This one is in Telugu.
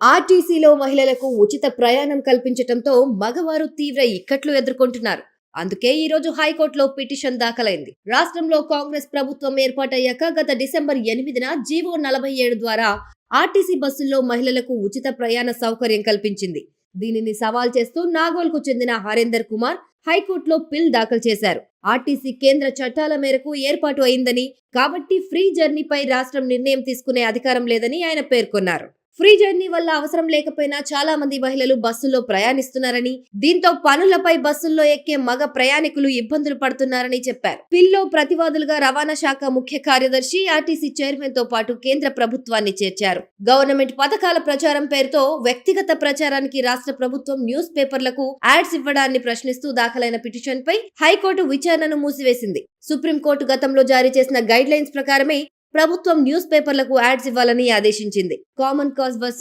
ఆర్టీసీలో మహిళలకు ఉచిత ప్రయాణం కల్పించటంతో మగవారు తీవ్ర ఇక్కట్లు ఎదుర్కొంటున్నారు. అందుకే ఈ రోజు హైకోర్టులో పిటిషన్ దాఖలైంది. రాష్ట్రంలో కాంగ్రెస్ ప్రభుత్వం ఏర్పాటయ్యాక గత డిసెంబర్ 8న జీవో 47 ద్వారా ఆర్టీసీ బస్సుల్లో మహిళలకు ఉచిత ప్రయాణ సౌకర్యం కల్పించింది. దీనిని సవాల్ చేస్తూ నాగోల్కు చెందిన హరేందర్ కుమార్ హైకోర్టులో పిల్ దాఖలు చేశారు. ఆర్టీసీ కేంద్ర చట్టాల మేరకు ఏర్పాటు అయిందని, కాబట్టి ఫ్రీ జర్నీపై రాష్ట్రం నిర్ణయం తీసుకునే అధికారం లేదని ఆయన పేర్కొన్నారు. ఫ్రీ జర్నీ వల్ల అవసరం లేకపోయినా చాలా మంది మహిళలు బస్సుల్లో ప్రయాణిస్తున్నారని, దీంతో పనులపై బస్సుల్లో ఎక్కే మగ ప్రయాణికులు ఇబ్బందులు పడుతున్నారని చెప్పారు. పిల్లో ప్రతివాదులుగా రవాణా శాఖ ముఖ్య కార్యదర్శి, ఆర్టీసీ చైర్మన్ తో పాటు కేంద్ర ప్రభుత్వాన్ని చేర్చారు. గవర్నమెంట్ పథకాల ప్రచారం పేరుతో వ్యక్తిగత ప్రచారానికి రాష్ట్ర ప్రభుత్వం న్యూస్ పేపర్లకు యాడ్స్ ఇవ్వడాన్ని ప్రశ్నిస్తూ దాఖలైన పిటిషన్ పై హైకోర్టు విచారణను మూసివేసింది. సుప్రీంకోర్టు గతంలో జారీ చేసిన గైడ్ లైన్స్ ప్రకారమే ప్రభుత్వం న్యూస్ పేపర్లకు యాడ్స్ ఇవ్వాలని ఆదేశించింది. Common cause versus